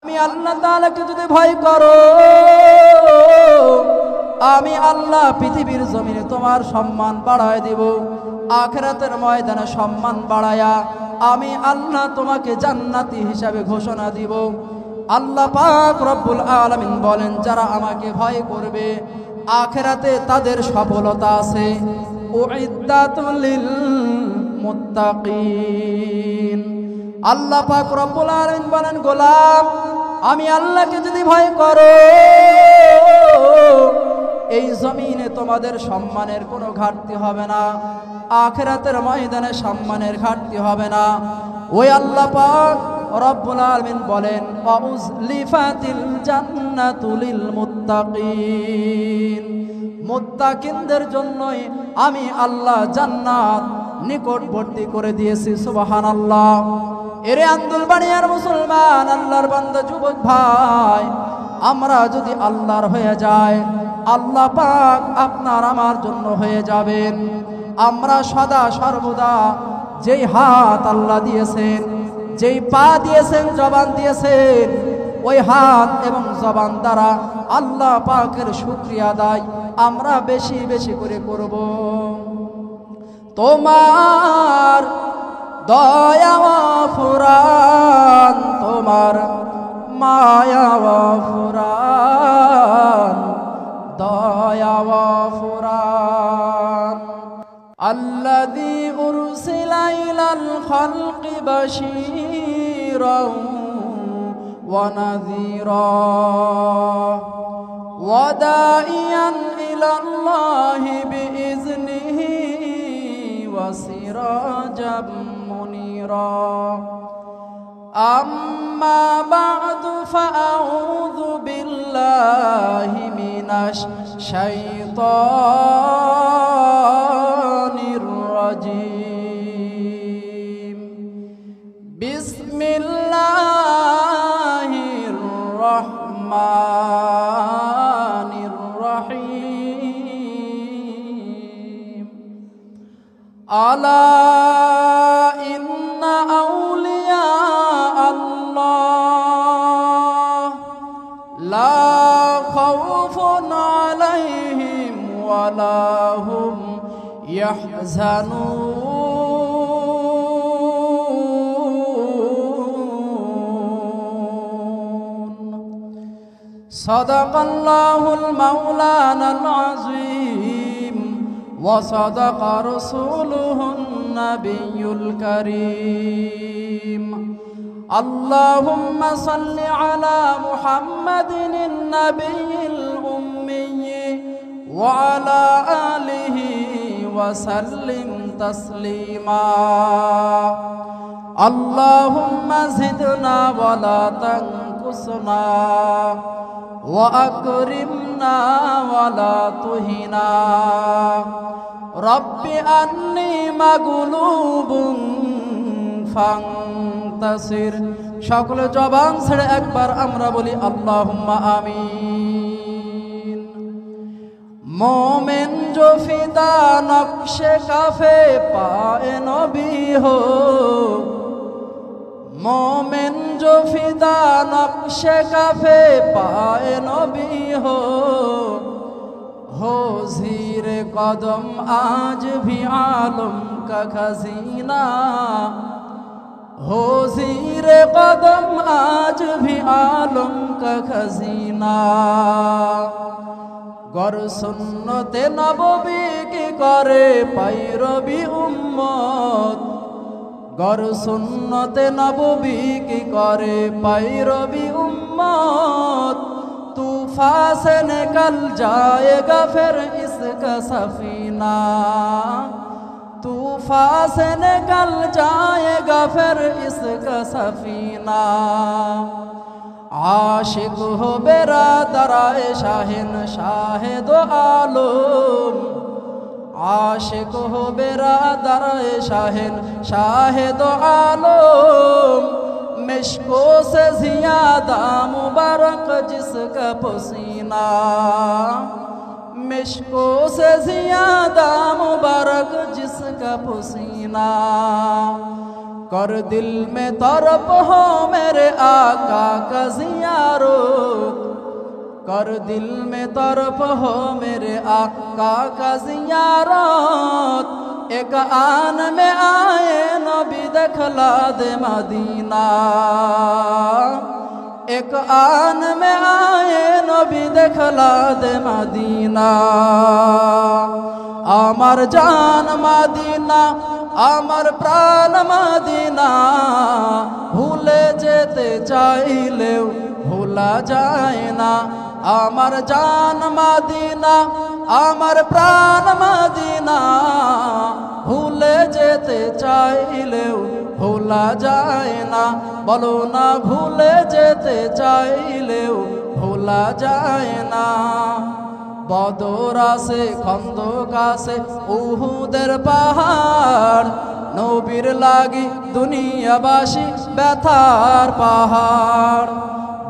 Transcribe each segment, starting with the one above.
আমি আল্লাহ তাআলাকে যদি ভয় করো, আমি আল্লাহ পৃথিবীর জমিনে তোমার সম্মান বাড়ায় দিব। আখিরাতের ময়দানে সম্মান বাড়ায়া আমি আল্লাহ তোমাকে জান্নাতি হিসাবে ঘোষণা দিব। আল্লাহ পাক রব্বুল আলামিন বলেন, যারা আমাকে ভয় করবে আখিরাতে তাদের সফলতা আছে। উইদ্দাতুল লিল মুত্তাকিন। আল্লাহ পাক রব্বুল আলামিন বলেন, গোলাম আমি আল্লাহকে যদি ভয় করো, এই জমিনে তোমাদের সম্মানের কোনো ঘাটতি হবে না, আখিরাতের ময়দানে সম্মানের ঘাটতি হবে না। ওই আল্লাহ পাক রব্বুল আলামিন বলেন, ওয়াউজলিফাতিল জান্নাতু লিল মুত্তাকিন। মুত্তাকিনদের জন্যই আমি আল্লাহ জান্নাত নিকটবর্তী করে দিয়েছি। সুবহানাল্লাহ। এরে আন্দুলবাড়িয়ার মুসলমান, আল্লাহর বান্দা যুবক ভাই, আমরা যদি আল্লাহর হয়ে যাই, আল্লাহ পাক আপনার আমার জন্য হয়ে যাবেন। আমরা সদা সর্বদা যেই হাত আল্লাহ দিয়েছেন, যেই পা দিয়েছেন, জবান দিয়েছেন, ওই হাত এবং জবান দ্বারা আল্লাহ পাকের শুকরিয়া আদায় আমরা বেশি বেশি করে করব। তোমার দয়া ফুরান, তোমার মায়া ফুরান, দয়া ফুরান। আল্লাযী উরসিলা ইলাল খালকি বাশীরাও ওয়া নাযীরা ওয়া দাঈয়ান ইলাল্লাহি বিইজনিহি ওয়া সিরাজাম মুনীরা। আম্মা বা'দু ফাআউযু বিল্লাহি মিনাশ শাইতানির রাজীম। বিসমিল্লাহির রহমানির রহিম। আলা ইন্না আউলিয়া আল্লাহ লা খাউফুন আলাইহিম ওয়া লা হুম ইয়াহজানুন। সাদাকাল্লাহুল মাওলানাল আযীম ওয়া সাদাকা রাসূলুহুন নাবিয়্যুল কারীম। আল্লাহুম্মা সাল্লি আলা মুহাম্মাদিন নাবিয়্যিল উম্মিয়্যি ওয়া আলা আলিহি ওয়া সাল্লিম তাসলিমা। আল্লাহুম্মা জিদনা ওয়া লা তানকুসনা ওয়া আকরিমনা ওয়া লা তুহিনা। রব্বি আন্নী মাগলুবুন ফান্তাসির। সকলে জবান ছেড়ে একবার আমরা বলি আল্লাহুম্মা আমিন। मोमिन जो फिदा नक्शे काफे पाए नबी हो, मोमिन जो फिदा नक्शे काफे पाए नबी हो ज़ीरे कदम आज भी आलम का खजीना, हो ज़ीरे कदम आज भी आलम का खजीना। गर सुन्नते नबवी की करे पैरवी उम्मत, गर सुन्नते नबवी की करे पैरवी उम्मत, तूफान से निकल जाएगा फिर इसका सफीना, तूफान से निकल जाएगा फिर इसका सफीना। आशिक हो बेरादराए शाहिन शाहिद आलम, आशिक हो बेरादराए शाहिन शाहिद आलम। मिश्को से ज़ियादा मुबारक जिसका पसीना, मिश्को से ज़ियादा मुबारक जिसका पसीना। कर दिल में तरफ हो मेरे आका का ज़ियारत, कर दिल में तरफ हो मेरे आका का ज़ियारत, एक आन में आए नबी दिखला दे मदीना, एक आन में आए नबी दिखला दे मदीना। आमार जान मदीना आमार प्राण मदीना, भूले जेते चाइलेও भूला যায় না। आमार जान मदीना आमार प्राण मदीना, भूले जेते चाइलेও भूला যায় না। বলো না ভুলে যেতে চাইলেও ভোলা যায় না। বদর আছে খন্দক আছে উহুদের পাহাড়, নবীর লাগি দুনিয়াবাসী ব্যথার পাহাড়।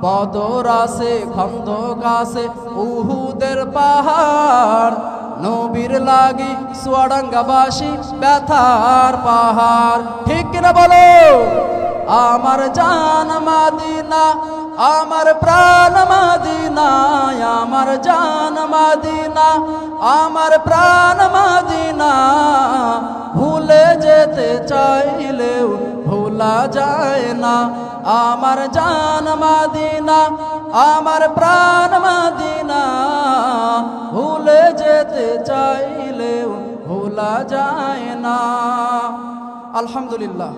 বদর আছে খন্দক আছে উহুদের পাহাড়, নবীর লাগি চুয়াডাঙ্গাবাসী ব্যথার পাহাড়। ঠিক কিনা বলো? আমার জান মদিনা আমার প্রাণ মদিনা, আমার জান মদিনা আমার প্রাণ মদিনা, ভুলে যেতে চাইলেও ভোলা যায় না। আমার জান মদিনা আমার প্রাণ মদিনা, ভুলে যেতে চাইলেও ভোলা যায় না। আলহামদুলিল্লাহ,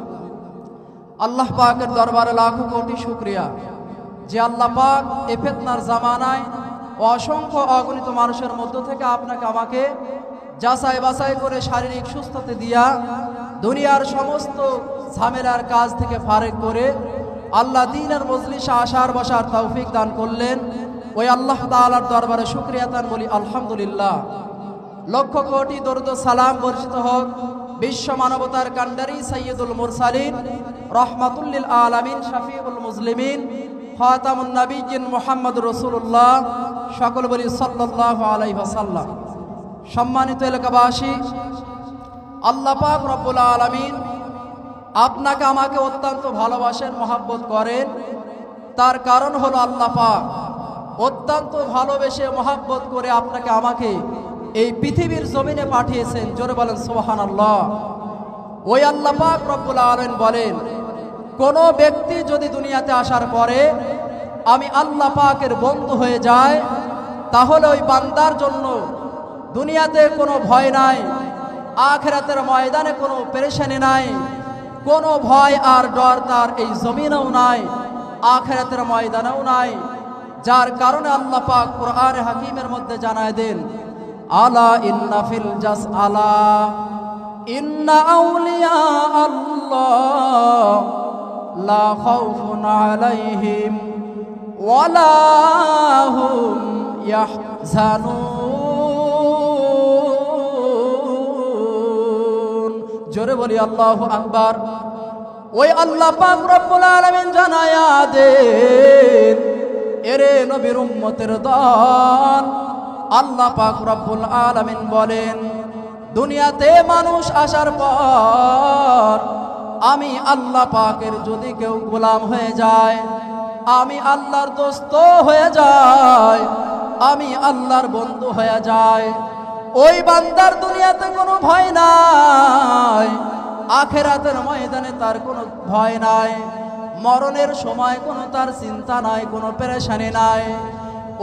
আল্লাহ পাকের দরবারে লাখো কোটি শুকরিয়া যে আল্লাহ পাক এ ফিতনার জামানায় অসংখ্য অগণিত মানুষের মধ্য থেকে আপনাকে আমাকে যাচাই বাছাই করে শারীরিক সুস্থতা দিয়া দুনিয়ার সমস্ত ঝামেলার কাজ থেকে ফারেক করে আল্লাহ দ্বীনের মজলিসে আসার বসার তৌফিক দান করলেন। ওই আল্লাহ তাআলার দরবারে শুকরিয়া দান বলি আলহামদুলিল্লাহ। লক্ষ কোটি দরুদ সালাম বর্ষিত হোক বিশ্ব মানবতার কান্ডারি সাইয়্যিদুল মুরসালিন রহমাতুল লিল আলামিন শাফিউল মুসলিমিন খাতামুন নবিয়্যিন মুহাম্মদুর রাসূলুল্লাহ, সকল বলি সাল্লাল্লাহু আলাইহি ওয়াসাল্লাম। সম্মানিত এলাকাবাসী, আল্লাহ পাক রব্বুল আলামিন আপনাকে আমাকে অত্যন্ত ভালোবাসেন, মহব্বত করেন। তার কারণ হলো আল্লাহ পাক অত্যন্ত ভালোবেসে মহব্বত করে আপনাকে আমাকে এই পৃথিবীর জমিনে পাঠিয়েছেন। জোরে বলেন সুবহানাল্লাহ। ওই আল্লাহ পাক রব্বুল আলামিন বলেন, কোন ব্যক্তি যদি দুনিয়াতে আসার পরে আমি আল্লাহ পাকের বন্ধু হয়ে যায়, তাহলে ওই বান্দার জন্য দুনিয়াতে কোনো ভয় নাই, আখিরাতের ময়দানে কোনো পেরেশানি নাই, কোনো ভয় আর ডর তার এই জমিনেও নাই, আখিরাতের ময়দানেও নাই। যার কারণে আল্লাহ পাক কোরআনে হাকিমের মধ্যে জানায় দেন, আলা ইন্না ফিল জাস আলা ইন্না আউলিয়া আল্লাহ লা খাউফুন আলাইহিম ওয়ালা হুম ইয়াহজানুন। জোরে বলি আল্লাহু আকবার। ওই আল্লাহ পাক রব্বুল আলামিন জানায়া দেন, এরে নবীর উম্মতের দল, আল্লাহ পাক রব্বুল আলামিন বলেন, দুনিয়াতে মানুষ আসার পর আমি আল্লাহ পাকের যদি কেউ গোলাম হয়ে যায়, আমি আল্লাহর দোস্ত হয়ে যায়, আমি আল্লাহর বন্ধু হয়ে যায়, ওই বান্দার দুনিয়াতে কোনো ভয় নাই, আখিরাতের ময়দানে তার কোনো ভয় নাই, মরণের সময় কোনো তার চিন্তা নাই, কোনো পেরেশানি নাই।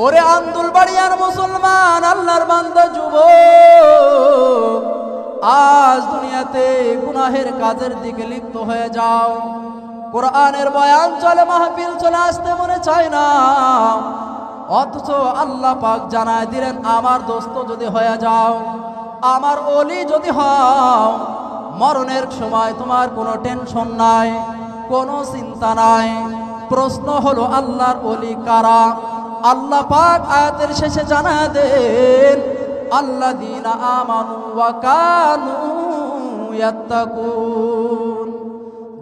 ওরে আন্দুলবাড়িয়ার মুসলমান, আল্লাহর বান্দা যুবক, আজ দুনিয়াতে গুনাহের কাজের দিকে লিপ্ত হয়ে যাও, কোরআনের বয়ান চলে, মাহফিল চলে, আসতে মনে চায় না, অথচ আল্লাহ পাক জানায় দিলেন, আমার দোস্ত যদি হয়ে যাও, আমার ওলি যদি হও, মরণের সময় তোমার কোনো টেনশন নাই, কোনো চিন্তা নাই। প্রশ্ন হলো আল্লাহর ওলি কারা? আল্লাহ পাক আয়াতের শেষে জানায় দেন, আল্লাযীনা আমানু ওয়া কানু ইয়াত্তাকুন।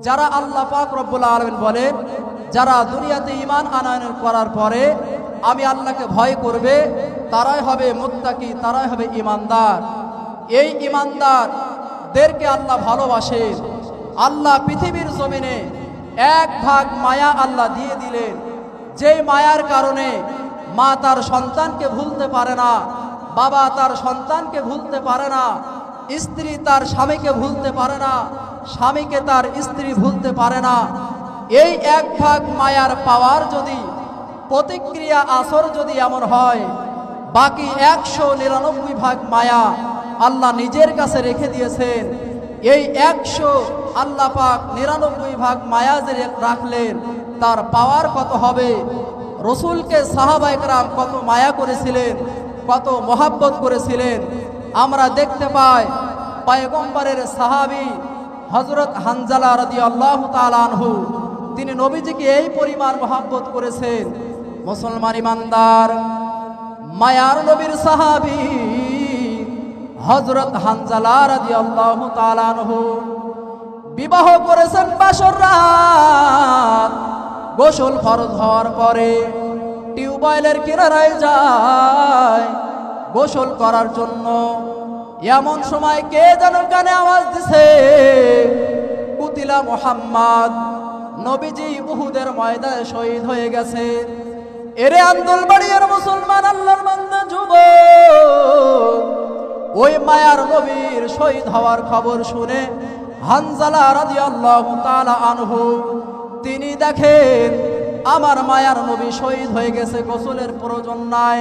যারা আল্লাহ পাক রব্বুল আলামিন বলেন, যারা দুনিয়াতে ঈমান আনয়ন করার পরে আমি আল্লাহকে ভয় করবে, তারাই হবে মুত্তাকি, তারাই হবে ঈমানদার। এই ঈমানদারদেরকে আল্লাহ ভালোবাসেন। আল্লাহ পৃথিবীর জমিনে এক ভাগ মায়া আল্লাহ দিয়ে দিলেন, যেই মায়ার কারণে মা তার সন্তানকে ভুলতে পারে না, বাবা তার সন্তানকে ভুলতে পারে না, স্ত্রী তার স্বামীকে ভুলতে পারে না, স্বামীকে তার স্ত্রী ভুলতে পারে না। এই এক ভাগ মায়ার পাওয়ার যদি প্রতিক্রিয়া আসর যদি এমন হয়, বাকি 199 ভাগ মায়া আল্লাহ নিজের কাছে রেখে দিয়েছেন। এই 100 আল্লাহ পাক 99 ভাগ মায়া যে রাখলেন, তার পাওয়ার কত হবে। রসুলকে সাহাবায়ে কেরাম কত মায়া করেছিলেন, কত মহাব্বত করেছিলেন। আমরা দেখতে পাই পয়গম্বরের সাহাবী হযরত হানজালা রাদিয়াল্লাহু তাআলা আনহু, তিনি নবীজিকে এই পরিমাণ মহাব্বত করেছেন। মুসলমান ইমানদার, মায়ার নবীর সাহাবী হযরত হানজালা রাদিয়াল্লাহু তাআলা আনহু বিবাহ করেছেন বাসর রাত। গোসল ফরজ হওয়ার পরে টিউবওয়েলের কিনারায় যায় গোসল করার জন্য। এমন সময় কে যেন কানে আওয়াজ দিছে, কুতিলা মুহাম্মদ, নবীজি উহুদের ময়দানে শহীদ হয়ে গেছে। এরে আন্দোলবাড়িয়ার মুসলমান আল্লাহর বান্দা যুবক, ওই মায়ার নবীর শহীদ হওয়ার খবর শুনে হানজালা রাদিয়াল্লাহু তাআলা আনহু তিনি দেখেন আমার মায়ার নবী শহীদ হয়ে গেছে, গোসলের প্রয়োজন নাই।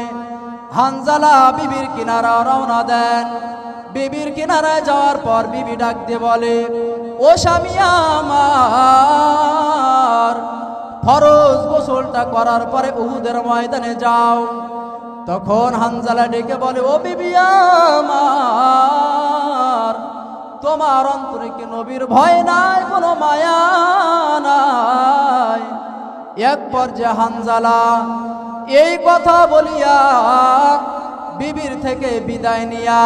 হানজালা বিবির কিনারা রওনা দেন। বিবির কিনারায় যাওয়ার পর বিবি ডাক দিয়ে বলে, ও স্বামী আমার, ফরজ গোসলটা করার পরে উহুদের ময়দানে যাও। তখন হানজালা ডেকে বলে, ও বিবি আমার, তোমার অন্তরে কি নবীর ভয় নাই, কোনো মায়া নাই? এক পর্যায়ে হানজালা এই কথা বলিয়া বিবির থেকে বিদায় নিয়া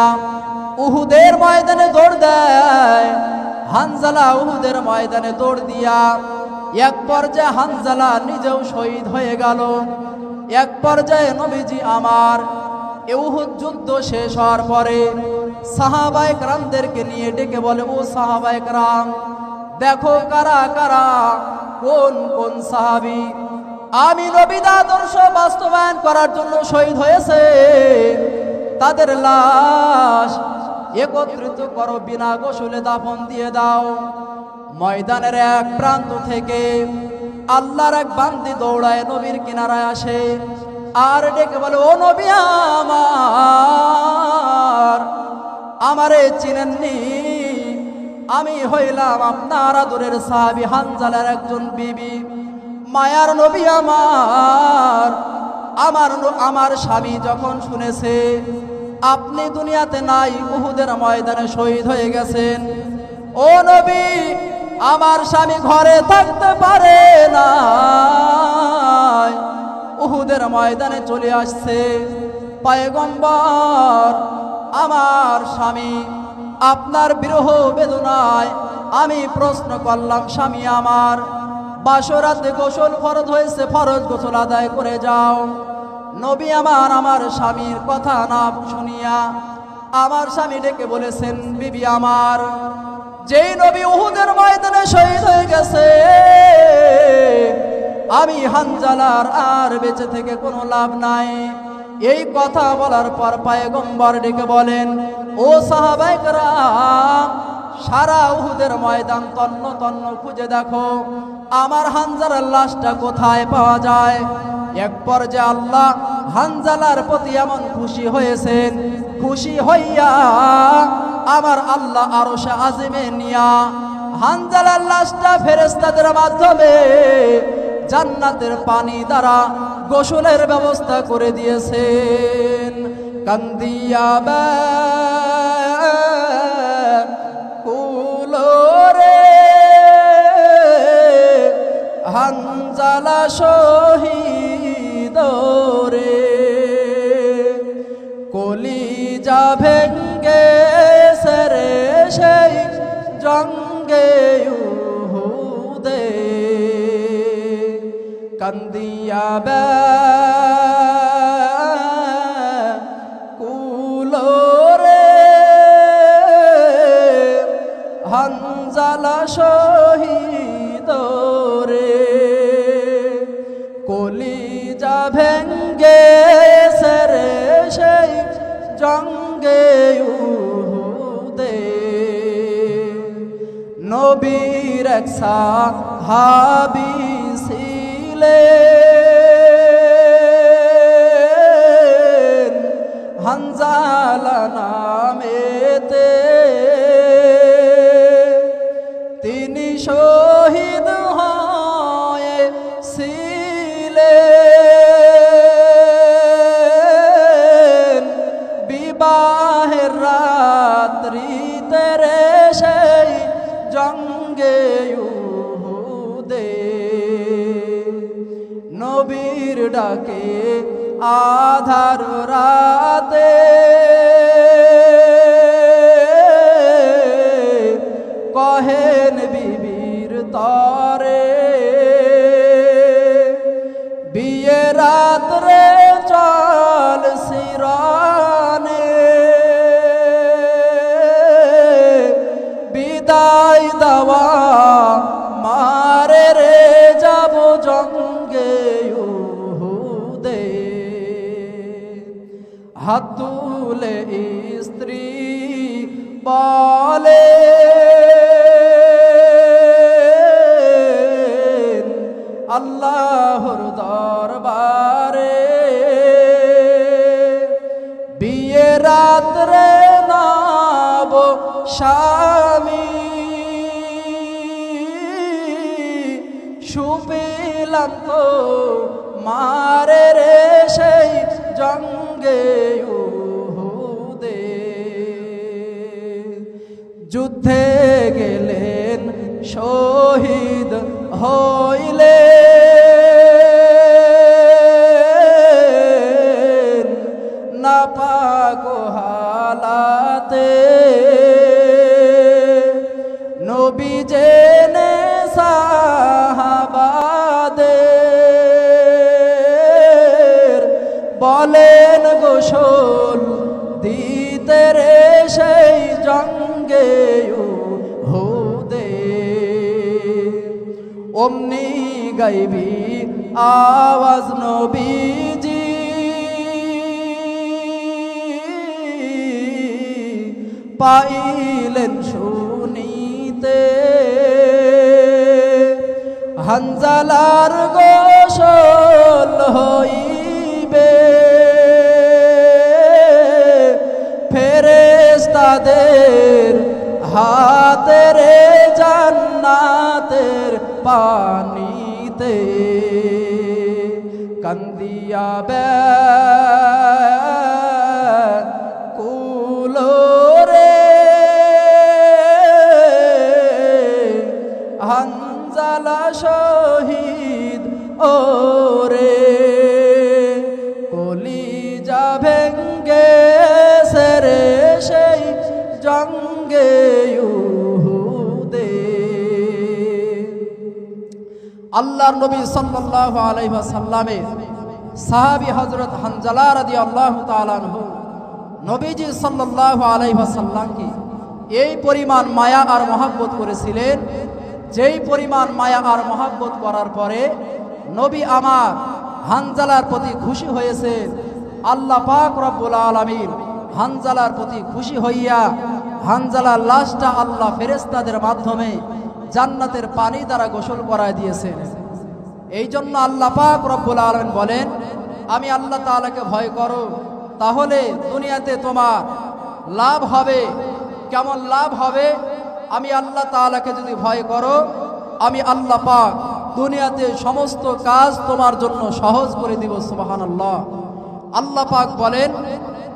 উহুদের ময়দানে দৌড় দেয়। হানজালা উহুদের ময়দানে দৌড় দিয়া এক পর্যায়ে হানজালা নিজেও শহীদ হয়ে গেল। এক পর্যায়ে নবীজি আমার উহুদ যুদ্ধ শেষ হওয়ার পরে সাহাবায়ে কেরামদেরকে নিয়ে ডেকে বলে, ও সাহাবায়ে কেরাম, দেখো কারা কারা, কোন কোন সাহাবী আমি নবীর আদর্শ বাস্তবায়ন করার জন্য শহীদ হয়েছে, তাদের লাশ একত্রিত করো, বিনা গোসলে দাফন দিয়ে দাও। ময়দানের এক প্রান্ত থেকে আল্লাহর এক বান্দি দৌড়ায় নবীর কিনারায় আসে আর ডেকে বলে, ও নবী আমার, আমারে চিনেননি? আমি হইলাম আপনার আদরের সাহাবী হানজালার একজন বিবি। মায়ার নবী আমার স্বামী যখন শুনেছে আপনি দুনিয়াতে নাই, উহুদের ময়দানে শহীদ হয়ে গেছেন, ও নবী, আমার স্বামী ঘরে থাকতে পারে না, উহুদের ময়দানে চলে আসছে। পয়গম্বর, আমার স্বামী আপনার বিরহ বেদনায় আমি প্রশ্ন করলাম, স্বামী আমার বাসরাতে গোসল ফরজ হয়েছে, ফরজ গোসল আদায় করে যাও। নবী আমার স্বামীর কথা না শুনিয়া আমার স্বামী ডেকে বলেছেন, বিবি আমার, যেই নবী উহুদের ময়দানে শহীদ হয়ে গেছে, আমি হানজালার আর বেঁচে থেকে কোনো লাভ নাই। এই কথা বলার পর পয়গম্বর ডেকে বলেন, ও সাহাবায়ে কেরাম, সারা উহুদের ময়দান তন্ন তন্ন খুঁজে দেখো আমার হানজালার লাশটা কোথায় পাওয়া যায়। এক পর্যায়ে আল্লাহ হানজালার প্রতি এমন খুশি হয়েছেন, খুশি হইয়া আমার আল্লাহ আরশে আজিমে নিয়া হানজালার লাশটা ফেরেশতাদের মাধ্যমে জান্নাতের পানি দ্বারা গোসলের ব্যবস্থা করে দিয়েছেন। কান্দিয়া কুলোরে হানজালা শহীদ রে, কলিজা ভেঙ্গে সেরে সেই জঙ্গে উহুদে। কান্দিয়া কুলোরে হানজালা হানজালা শহীদ রে কলিজা ভেঙ্গে সেরে সেই জঙ্গে উহুদে নবীর এক সাহাবী ছিলেন হানজালা নামেতে তিনি শহীদ হয়েছিলেন বিবাহের রাত্রিতে রে সেই জঙ্গে উহুদে নবীর ডাকে আধার রাতে কহেন বিবির তরে বিয়ে রাত্রে চল শিরানে বিদায় দেওয়া মারে রে যাব জঙ্গে উহুদে হাত তুলে স্ত্রী বলে আল্লাহর দরবারে বিয়ে রাত্রে নাব স্বামী সুপিলাম তো মারে রে সেই জঙ্গে উহুদে যুদ্ধে গেলেন শহীদ হইলেন নাপাক হালাতে নবী জেনে সাহাবাদের বলেন গোসল দিতে রে সেই জঙ্গে উহুদে অমনি গাইবি আওয়াজ নবীজি পাইলেন শুনিতে হানজালার গোসল হইবে ফেরেশতাদের হাতে রে জান্নাতের পানিতে কান্দিয়া ব্যাকুল রে হানজালা শহীদ ও রে কলিজা ভেঙ্গে সেরে সেই জঙ্গে উহুদে আল্লাহর নবী সাল্লাল্লাহু আলাইহি ওয়াসাল্লামের সাহাবী হযরত হানজালা রাদিয়াল্লাহু তাআলা আনহু নবীজি সাল্লাল্লাহু আলাইহি ওয়াসাল্লামকে এই পরিমাণ মায়া আর মহব্বত করেছিলেন যেই পরিমাণ মায়া আর মহব্বত করার পরে নবী আমার হানজালার প্রতি খুশি হয়েছেন আল্লাহ পাক রব্বুল আলামিন হানজালার প্রতি খুশি হইয়া হানজালার লাশটা আল্লাহ ফেরেশতাদের মাধ্যমে জান্নাতের পানি দ্বারা গোসল করায় দিয়েছেন এই জন্য আল্লাহ পাক রব্বুল আলামিন বলেন আমি আল্লাহ তাআলাকে ভয় করো তাহলে দুনিয়াতে তোমার লাভ হবে কেমন লাভ হবে আমি আল্লাহ তাআলাকে যদি ভয় করো আমি আল্লাহ পাক দুনিয়াতে সমস্ত কাজ তোমার জন্য সহজ করে দিব সুবহানাল্লাহ আল্লাহ পাক বলেন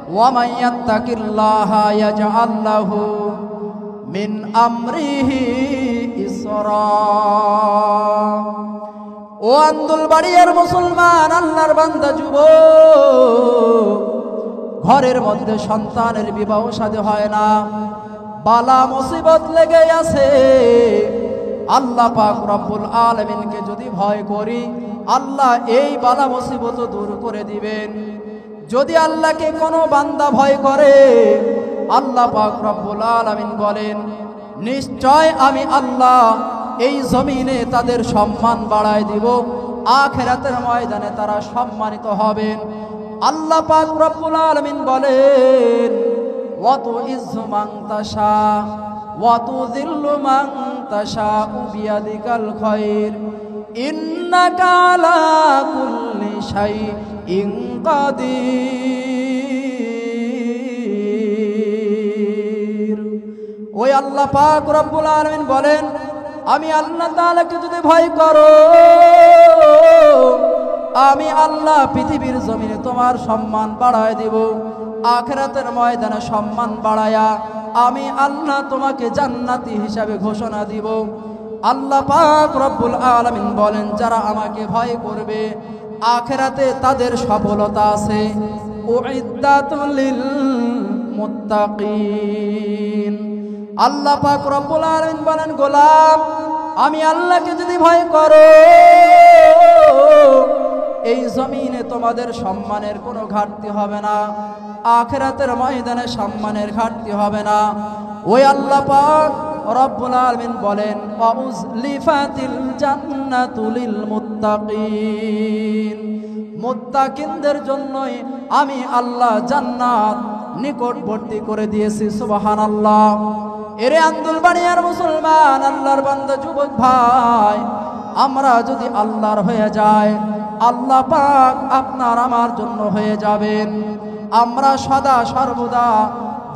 ওয়া মাইয়াত্তাকিল্লাহা ইয়াজআল লাহু মিন আমরিহি ইসরা ও আন্দুলবাড়িয়ার মুসলমান আল্লাহর বান্দা যুবক ঘরের মধ্যে সন্তানের বিবাহ শাদী হয় না বালা মুসিবত লেগে আছে আল্লাহ পাক রব্বুল আলামিনকে যদি ভয় করি আল্লাহ এই বালা মুসিবত দূর করে দিবেন যদি আল্লাহকে কোনো বান্দা ভয় করে আল্লাহ পাক রব্বুল আলামিন বলেন নিশ্চয় আমি আল্লাহ এই জমিনে তাদের সম্মান বাড়ায় দিব, আখিরাতের ময়দানে তারা সম্মানিত হবেন। আল্লাহ পাক রব্বুল আলামিন বলেন, ওয়া তুইজ্জু মান তাশা ওয়া তুযিল্লু মান তাশা বিয়াদিকাল খায়র ইন্নাকা আলা কুল্লি শাইইন কাদির। ওই আল্লাহ পাক রব্বুল আলামিন বলেন, আমি আল্লাহ তাআলাকে যদি ভয় করো, আমি আল্লাহ পৃথিবীর জমিনে তোমার সম্মান বাড়ায় দিব, আখিরাতের ময়দানে সম্মান বাড়ায়া আমি আল্লাহ তোমাকে জান্নাতি হিসাবে ঘোষণা দিব। আল্লাহ পাক রব্বুল আলামিন বলেন, যারা আমাকে ভয় করবে আখিরাতে তাদের সফলতা আছে। উইদ্দাতুল লিল মুত্তাকিন। আল্লাহ পাক রব্বুল আলামিন বলেন, গোলাম আমি আল্লাহকে যদি ভয় করো, এই জমিনে তোমাদের সম্মানের কোনো ঘাটতি হবে না, আখিরাতের ময়দানে সম্মানের ঘাটতি হবে না। ওই আল্লাহ পাক রব্বুল আলামিন বলেন, ওয়াউজলিফাতিল জান্নাতু লিল মুত্তাকিন। মুত্তাকিনদের জন্যই আমি আল্লাহ জান্নাত নিকটবর্তী করে দিয়েছি। সুবহানাল্লাহ। এরে আন্দুলবাড়িয়ার মুসলমান, আল্লাহর বান্দা যুবক ভাই, আমরা যদি আল্লাহর হয়ে যাই, আল্লাহ পাক আপনার আমার জন্য হয়ে যাবেন। আমরা সদা সর্বদা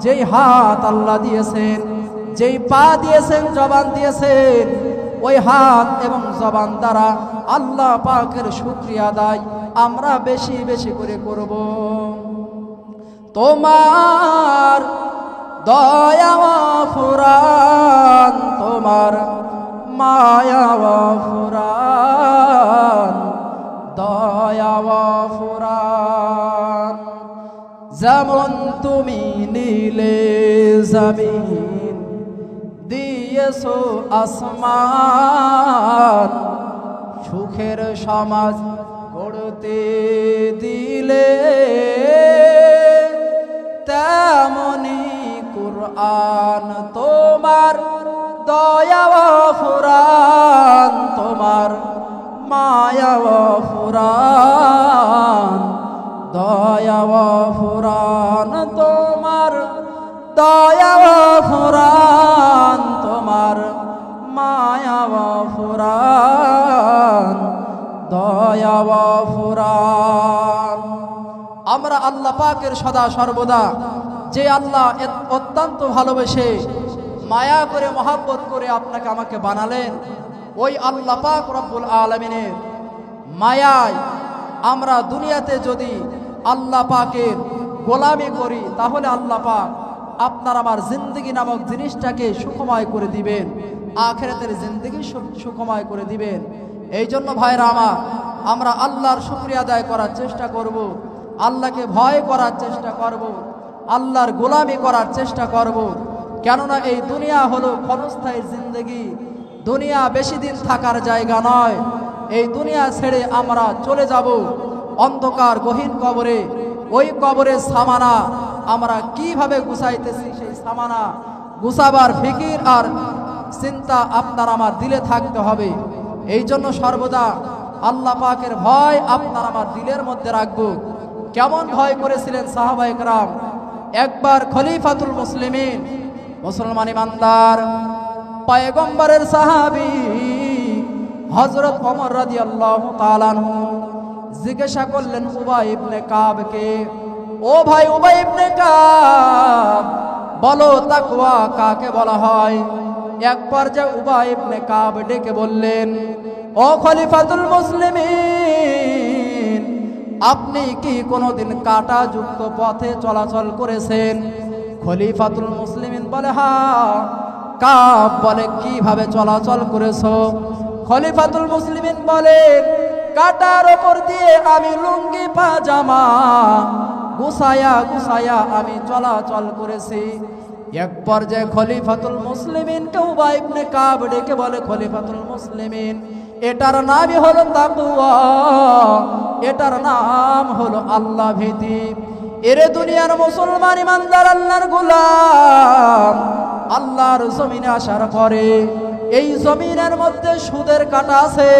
যেই হাত আল্লাহ দিয়েছেন, যেই পা দিয়েছেন, জবান দিয়েছেন, ওই হাত এবং জবান দ্বারা আল্লাহ পাকের শুকরিয়া আদায় আমরা বেশি বেশি করে করব। তোমার দয়া ফুরান, তোমার মায়া ফুরান, দয়া ফুরান। যেমন তুমি নীলে জমিন দিয়েছো আসমান, সুখের সমাজ গড়তে দিলে, তেমনি কুরআন তোমার দয়া ফুরান, তোমার মায়া ফুরান, দয়া ফুরান, তোমার দয়া ফুরান, তোমার মায়া ফুরান, দয়া ফুরান। আমরা আল্লাহ পাকের সদা সর্বদা যে আল্লাহ অত্যন্ত ভালোবেসে মায়া করে মহব্বত করে আপনাকে আমাকে বানালেন, ওই আল্লাহ পাক রব্বুল আলামিনের মায়ায় আমরা দুনিয়াতে যদি আল্লাহ পাকের গোলামি করি, তাহলে আল্লাহ পাক আপনার আমার জিন্দগি নামক জিনিসটাকে সুখময় করে দিবেন, আখিরাতের জিন্দগি সুখময় করে দিবেন। এই জন্য ভাইরা আমার, আমরা আল্লাহর শুকরিয়া আদায় করার চেষ্টা করব, আল্লাহকে ভয় করার চেষ্টা করব, আল্লাহর গোলামি করার চেষ্টা করব। কেননা এই দুনিয়া হলো ক্ষণস্থায়ী জিন্দগি, দুনিয়া বেশি দিন থাকার জায়গা নয়। এই দুনিয়া ছেড়ে আমরা চলে যাব অন্ধকার গহীন কবরে। ওই কবরের সামানা আমরা কিভাবে গুছাইতেছি, সেই সামানা গুছাবার ফিকির আর চিন্তা আপনার আমার দিলে থাকতে হবে। এই জন্য সর্বদা আল্লাহ পাকের ভয় আপনার আমার দিলের মধ্যে রাখবো। কেমন ভয় করেছিলেন সাহাবায়ে কেরাম? একবার খলিফাতুল মুসলিমিন, মুসলমান ইমানদার পয়গম্বরের সাহাবী হযরত ওমর রাদিয়াল্লাহু তাআলা আনহু জিজ্ঞাসা করলেন উবাই ইবনে কাবকে, ও ভাই উবাই ইবনে কাব, বলো তাকওয়া কাকে বলা হয়? এক পর্যায়ে উবাই ইবনে কাব ডেকে বললেন, ও খলিফাতুল মুসলিমিন, আপনি কি কোনোদিন কাঁটা যুক্ত পথে চলাচল করেছেন? খলিফাতুল মুসলিমিন বলে, হ্যাঁ। কাব বলে, কিভাবে চলাচল করেছো? খলিফাতুল মুসলিমিন বলেন, কাঁটার ওপর দিয়ে আমি লুঙ্গি পাজামা গুছায়া গুছায়া আমি চলাচল করেছি। এক পর্যায়ে খলিফাতুল মুসলিমিন উবাই ইবনে কাব ডেকে বলে, খলিফাতুল মুসলিমিন, এটার নামই হলো তাকওয়া, এটার নাম হলো আল্লাহ ভীতি। এরে দুনিয়ার মুসলমান ইমানদার আল্লাহর গোলাম, আল্লাহর জমিনে আসার পরে এই জমিনের মধ্যে সুদের কাঁটা আছে,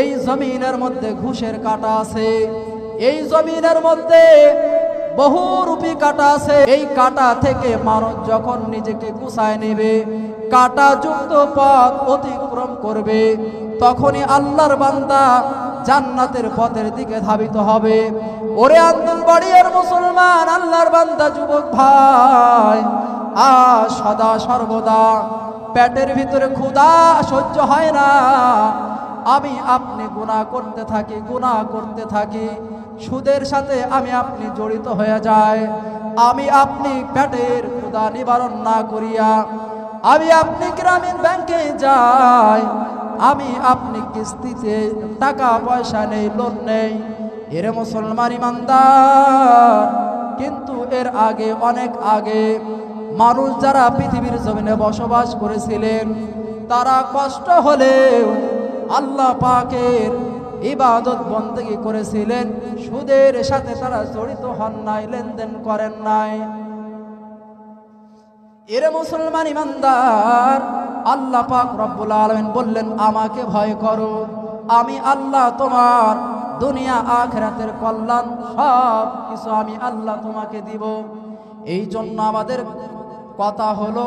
এই জমিনের মধ্যে ঘুষের কাঁটা আছে, এই জমিনের মধ্যে বহুরূপী কাঁটা আছে। এই কাঁটা থেকে মানুষ যখন নিজেকে গুছায় নেবে, কাঁটা যুক্ত পথ অতিক্রম করবে, তখনই আল্লাহর বান্দা জান্নাতের পথের দিকে ধাবিত হবে। ওরে আন্দুলবাড়িয়ার মুসলমান, আল্লাহর বান্দা যুবক ভাই, সদা সর্বদা পেটের ভিতরে ক্ষুধা সহ্য হয় না, আমি আপনি গুনাহ করতে থাকি, গুনাহ করতে থাকি, সুদের সাথে আমি আপনি জড়িত হয়ে যায়। আমি আপনি পেটের ক্ষুধা নিবারণ না করিয়া আমি আপনি গ্রামীণ ব্যাংকে যাই, আমি আপনি কিস্তিতে টাকা পয়সা নেই, লোন নেই। এরে মুসলমান ইমানদার, কিন্তু এর আগে, অনেক আগে মানুষ যারা পৃথিবীর জমিনে বসবাস করেছিলেন, তারা কষ্ট হলেও আল্লাহ পাকের ইবাদত বন্দেগী করেছিলেন, সুদের সাথে তারা জড়িত হন নাই, লেনদেন করেন নাই। এরে মুসলমান ইমানদার, আল্লাহ পাক রব্বুল আলামিন বললেন, আমাকে ভয় করো, আমি আল্লাহ তোমার দুনিয়া আখিরাতের কল্যাণ সব কিছু আমি আল্লাহ তোমাকে দিব। এই জন্য আমাদের কথা হলো,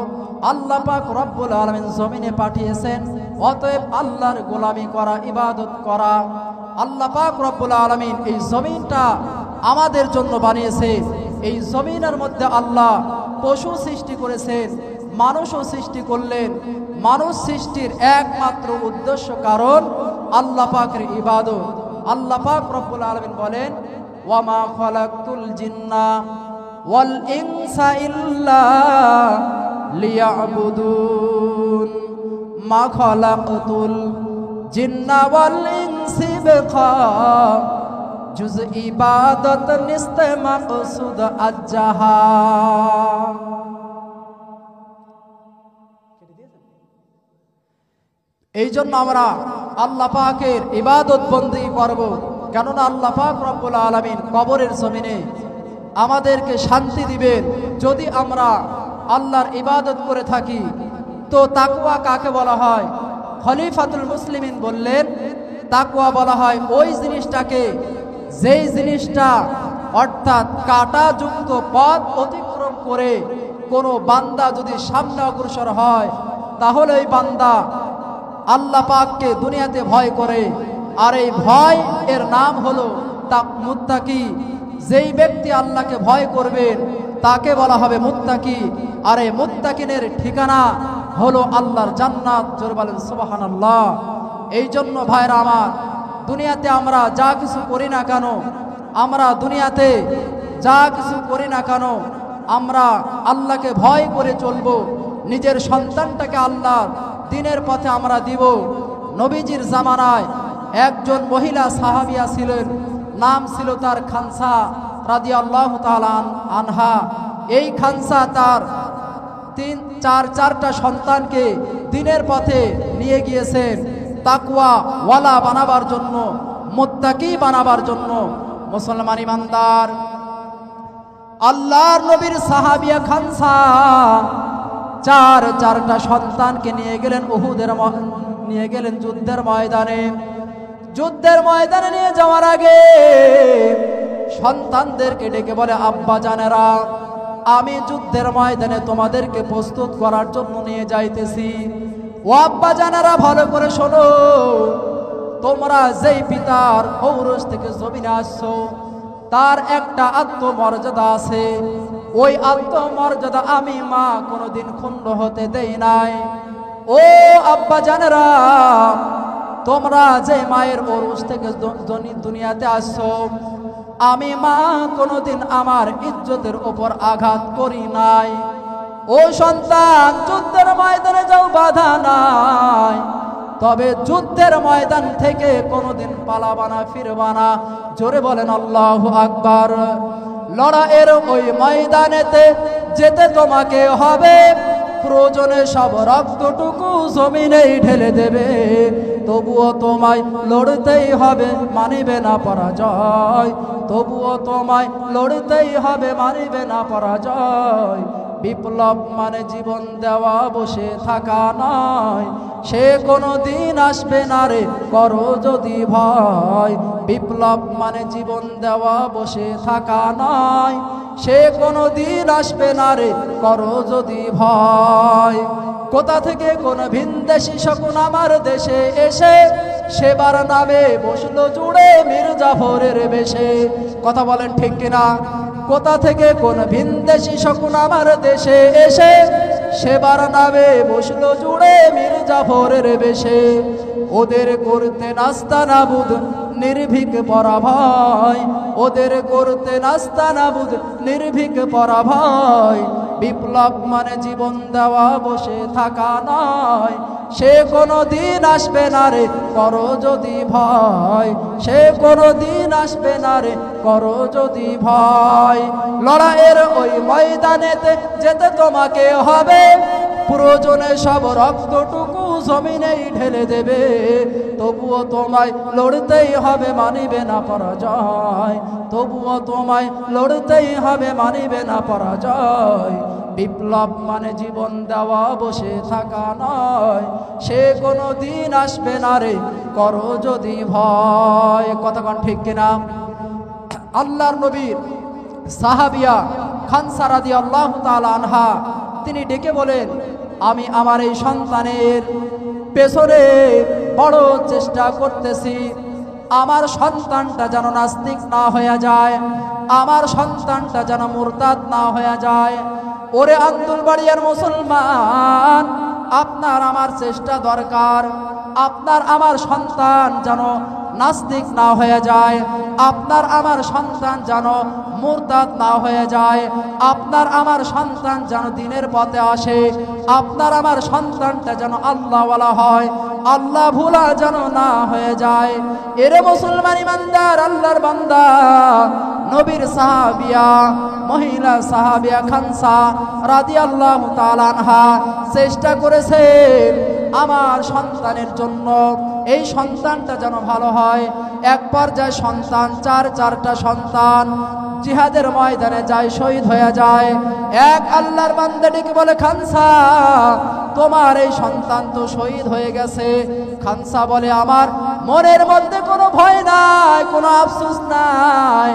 আল্লাহ পাক রব্বুল আলামিন জমিনে পাঠিয়েছেন, অতএব আল্লাহর গোলামি করা, ইবাদত করা। আল্লাহ পাক রব্বুল আলামিন এই জমিনটা আমাদের জন্য বানিয়েছে। এই জমিনের মধ্যে আল্লাহ পশু সৃষ্টি করেছেন, মানুষও সৃষ্টি করলেন। মানুষ সৃষ্টির একমাত্র উদ্দেশ্য, কারণ আল্লাহ পাকের ইবাদত। আল্লাহ পাক রব্বুল আলামিন বলেন, ওয়ামা খালাকতুল জিন্না ওয়াল ইনসা ইল্লা লিয়াবুদুন, মা খালাকতুল জিন্না ওয়াল ইনসা বিখা, জুজ ইবাদত নিস্তে মাকসুদ আজ্জাহা। এই জন্য আমরা আল্লাহ পাকের ইবাদত বন্দেগী করব, কেননা আল্লাহ পাক রব্বুল আলামিন কবরের জমিনে আমাদেরকে শান্তি দিবেন যদি আমরা আল্লাহর ইবাদত করে থাকি। তো তাকওয়া কাকে বলা হয়? খলিফাতুল মুসলিমিন বললেন, তাকওয়া বলা হয় ওই জিনিসটাকে, যেই জিনিসটা অর্থাৎ কাঁটাযুক্ত পথ অতিক্রম করে কোনো বান্দা যদি সামনে অগ্রসর হয়, তাহলে এই বান্দা আল্লাহ পাককে দুনিয়াতে ভয় করে। আর এই ভয় এর নাম হলো মুত্তাকি। যেই ব্যক্তি আল্লাহকে ভয় করবেন তাকে বলা হবে মুত্তাকি। আর এই মুত্তাকিনের ঠিকানা হলো আল্লাহর জান্নাত। জোরে বলেন সুবহানাল্লাহ। এই জন্য ভাইরা আমার, দুনিয়াতে আমরা যা কিছু করি না কেন, আমরা দুনিয়াতে যা কিছু করি না কেন, আমরা আল্লাহকে ভয় করে চলবো। নিজের সন্তানটাকে আল্লাহর দ্বীনের পথে আমরা দিব। নবীজির জামানায় একজন মহিলা সাহাবিয়া ছিলেন, নাম ছিল তার খানসা রাদিয়াল্লাহু তাআলা আনহা। এই খানসা তার চারটা সন্তানকে দ্বীনের পথে নিয়ে গিয়েছেন তাকওয়া ওয়ালা বানাবার জন্য, মুত্তাকি বানাবার জন্য। মুসলমান ইমানদার, আল্লাহর নবীর সাহাবিয়া খানসা চারটা সন্তানকে নিয়ে গেলেন নিয়ে গেলেন যুদ্ধের ময়দানে। যুদ্ধের ময়দানে নিয়ে যাওয়ার আগে সন্তানদেরকে ডেকে বলে, আব্বা জানেরা, আমি যুদ্ধের ময়দানে তোমাদেরকে প্রস্তুত করার জন্য নিয়ে যাইতেছি। ও আব্বা জানেরা, ভালো করে শোনো, তোমরা যেই পিতার ঔরস থেকে জমিনে আসছো, তার একটা আত্মমর্যাদা আছে। ওই আত্মমর্যাদা আমি মা কোনোদিন ক্ষুণ্ণ হতে দেই নাই। ও আব্বা জানেরা, তোমরা যে মায়ের ঔরস থেকে দুনিয়াতে আসছো, আমি মা কোনোদিন আমার ইজ্জতের ওপর আঘাত করি নাই। ও সন্তান, যুদ্ধের ময়দানে যাও, বাধা নাই, তবে যুদ্ধের ময়দান থেকে কোনোদিন পালাবানা, ফিরবানা। জোরে বলেন আল্লাহু আকবার। লড়াইয়ের ওই ময়দানেতে যেতে তোমাকে হবে, প্রয়োজনে সব রক্তটুকু জমিনেই ঢেলে দেবে, তবুও তোমায় লড়তেই হবে, মানিবে না পরাজয়। তবুও তোমায় লড়তেই হবে, মানিবে না পরাজয়। বিপ্লব মানে জীবন দেওয়া, বসে থাকা নয়। সে কোনো দিন আসবে না রে, করো যদি ভয়। বিপ্লব মানে জীবন দেওয়া, বসে থাকা নয়। সে কোনো দিন আসবে না রে, করো যদি ভয়। কোথা থেকে কোন ভিনদেশি শকুন আমার দেশে এসে সেবার নামে বসলো জুড়ে মীর জাফরের বেশে। কথা বলেন ঠিক কিনা? কোথা থেকে কোন ভিনদেশি শকুন আমার দেশে এসে সেবার নামে বসলো জুড়ে মীর জাফরের বেশে। ওদের করতে নাস্তা নাবুদ নির্ভীক পরাভয়, ওদের করতে নাস্তা নাবুদ নির্ভীক পরাভয়। বিপ্লব মানে জীবন দেওয়া, বসে থাকা নয়। সে কোনো দিন আসবে না রে, করো যদি ভয়। সে কোনো দিন আসবে না রে, করো যদি ভয়। লড়াইয়ের ওই ময়দানেতে যেতে তোমাকে হবে, প্রয়োজনে সব রক্তটুকু জমিনেই ঢেলে দেবে। তবুও তোমায় লড়তেই হবে, মানিবে না পরাজয়। তবুও তোমায় লড়তেই হবে, মানিবে না পরাজয়। বিপ্লব মানে জীবন দেওয়া, বসে থাকা নয়। সে কোনো দিন আসবে না রে, করো যদি ভয়। কতক্ষণ ঠিক কিনা? আল্লাহর নবীর সাহাবিয়া খানসা রাদিয়াল্লাহু তাআলা আনহা তিনি ডেকে বলেন, আমি আমার এই সন্তানের পেছনে বড় চেষ্টা করতেছি, আমার সন্তানটা যেন নাস্তিক না হয়ে যায়, আমার সন্তানটা যেন মুরতাদ না হয়ে যায়। ওরে আব্দুল বাড়িয়ার মুসলমান, আপনার আমার চেষ্টা দরকার। আপনার আমার সন্তান যেন নাস্তিক না হয়ে যায়, আপনার আমার সন্তান যেন মুরতাদ না হয়ে যায়, আপনার আমার সন্তান যেন দ্বীনের পথে আসে, আপনার আমার সন্তানটা যেন আল্লাহওয়ালা হয়, আল্লাহ ভুলা যেন না হয়ে যায়। এরে মুসলমান ইমানদার আল্লাহর বান্দা, নবীর সাহাবিয়া মহিলা সাহাবিয়া খানসা রাদিয়াল্লাহু তাআলা আনহা চেষ্টা করেছে আমার সন্তানের জন্য, এই সন্তানটা যেন ভালো হয়। এক পর্যায়ে সন্তান চারটা সন্তান জিহাদের ময়দানে যায়, শহীদ হয়ে যায়। এক আল্লাহর বান্দা ডেকে বলে, খানসা তোমার এই সন্তান তো শহীদ হয়ে গেছে। খানসা বলে, আমার মনের মধ্যে কোনো ভয় নাই, কোনো আফসোস নাই।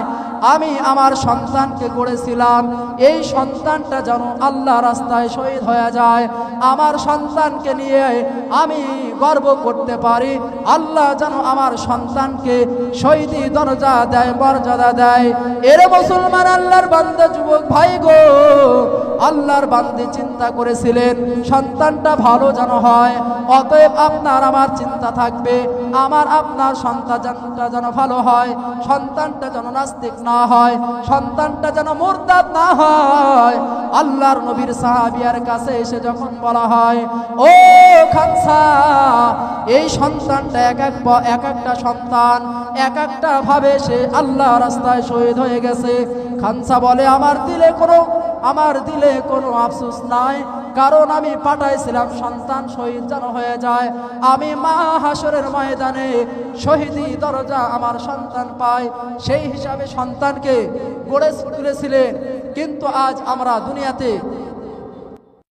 আমি আমার সন্তানকে গড়েছিলাম, এই সন্তানটা যেন আল্লাহ রাস্তায় শহীদ হয়ে যায়। আমার সন্তানকে নিয়ে আমি গর্ব করতে পারি, আল্লাহ যেন আমার সন্তানকে শহীদি দরজা দেয়, মর্যাদা দেয়। এর মুসলমান আল্লাহর বান্দা যুবক ভাই গো, আল্লাহর বান্দি চিন্তা করেছিলেন সন্তানটা ভালো যেন হয়। অতএব আপনার আমার চিন্তা থাকবে, আমার আপনার সন্তানটা যেন ভালো হয়, সন্তানটা যেন নাস্তিক না হয়, সন্তানটা যেন মুরতাদ না হয়। আল্লাহর নবীর সাহাবিয়ার কাছে এসে যখন বলা হয়, ও খানসা, এই সন্তানটা এক একটা সন্তান এক একটা ভাবে সে আল্লাহ রাস্তায় শহীদ হয়ে গেছে। খানসা বলে, আমার দিলে কোনো আফসোস নাই, কারণ আমি পাঠাইছিলাম সন্তান শহীদ যেন হয়ে যায়, আমি মা হাসরের ময়দানে শহীদি দরজা আমার সন্তান পায়, সেই হিসাবে সন্তানকে গড়ে তুলেছিলেন। কিন্তু আজ আমরা দুনিয়াতে